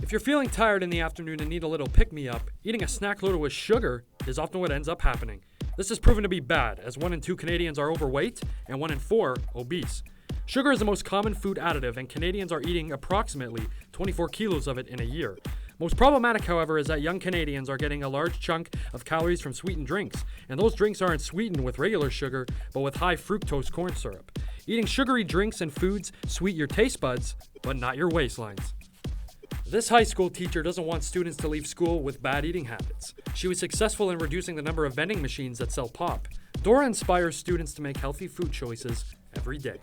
If you're feeling tired in the afternoon and need a little pick-me-up, eating a snack loaded with sugar is often what ends up happening. This is proven to be bad, as 1 in 2 Canadians are overweight and 1 in 4 obese. Sugar is the most common food additive, and Canadians are eating approximately 24 kilos of it in a year. Most problematic, however, is that young Canadians are getting a large chunk of calories from sweetened drinks, and those drinks aren't sweetened with regular sugar, but with high fructose corn syrup. Eating sugary drinks and foods sweet your taste buds, but not your waistlines. This high school teacher doesn't want students to leave school with bad eating habits. She was successful in reducing the number of vending machines that sell pop. Dora inspires students to make healthy food choices every day.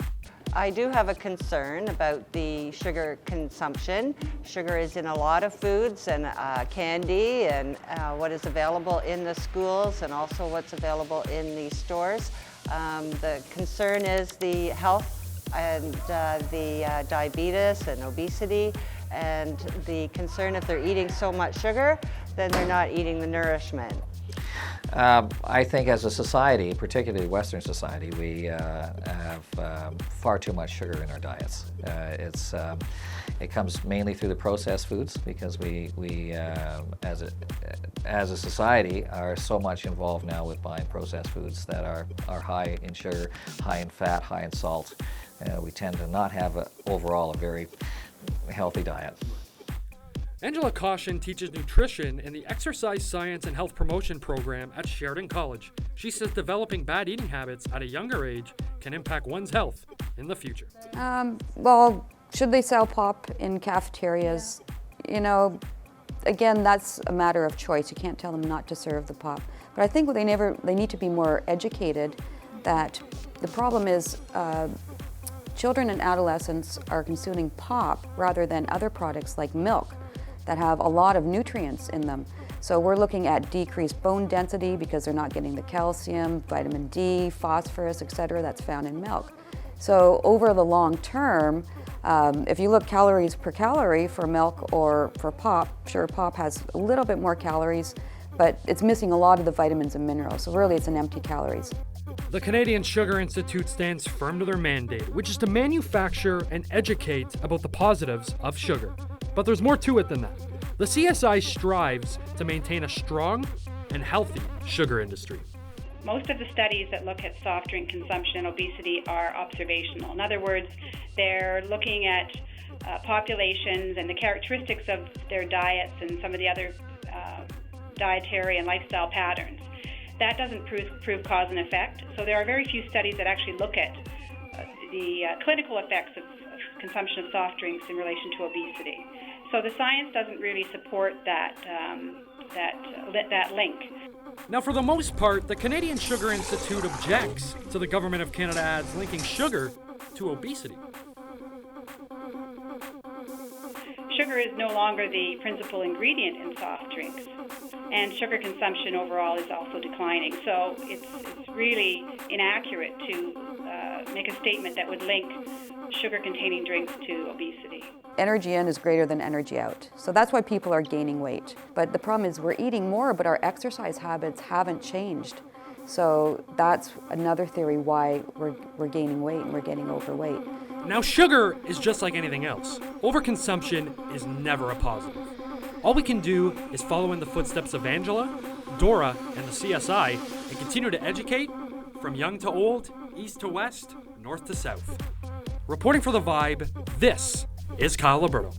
I do have a concern about the sugar consumption. Sugar is in a lot of foods and candy and what is available in the schools and also what's available in the stores. The concern is the health and the diabetes and obesity, and the concern if they're eating so much sugar, then they're not eating the nourishment. I think as a society, particularly Western society, we have far too much sugar in our diets. It comes mainly through the processed foods because we as a society are so much involved now with buying processed foods that are high in sugar, high in fat, high in salt. We tend to not have overall a very healthy diet. Angela Caution teaches nutrition in the Exercise Science and Health Promotion program at Sheridan College. She says developing bad eating habits at a younger age can impact one's health in the future. Well, should they sell pop in cafeterias? You know, again, that's a matter of choice. You can't tell them not to serve the pop. But I think they need to be more educated that the problem is children and adolescents are consuming pop rather than other products like milk that have a lot of nutrients in them. So we're looking at decreased bone density because they're not getting the calcium, vitamin D, phosphorus, etc. that's found in milk. So over the long term, if you look calories per calorie for milk or for pop, sure, pop has a little bit more calories, but it's missing a lot of the vitamins and minerals. So really it's an empty calories. The Canadian Sugar Institute stands firm to their mandate, which is to manufacture and educate about the positives of sugar. But there's more to it than that. The CSI strives to maintain a strong and healthy sugar industry. Most of the studies that look at soft drink consumption and obesity are observational. In other words, they're looking at populations and the characteristics of their diets and some of the other dietary and lifestyle patterns. That doesn't prove cause and effect. So there are very few studies that actually look at the clinical effects of consumption of soft drinks in relation to obesity. So the science doesn't really support that link. Now, for the most part, the Canadian Sugar Institute objects to the Government of Canada ads linking sugar to obesity. Sugar is no longer the principal ingredient in soft drinks, and sugar consumption overall is also declining. So it's really inaccurate to make a statement that would link sugar-containing drinks to obesity. Energy in is greater than energy out. So that's why people are gaining weight. But the problem is we're eating more, but our exercise habits haven't changed. So that's another theory why we're gaining weight and we're getting overweight. Now, sugar is just like anything else. Overconsumption is never a positive. All we can do is follow in the footsteps of Angela, Dora, and the CSI and continue to educate from young to old, east to west, north to south. Reporting for The Vibe, this is Kyle Liberto.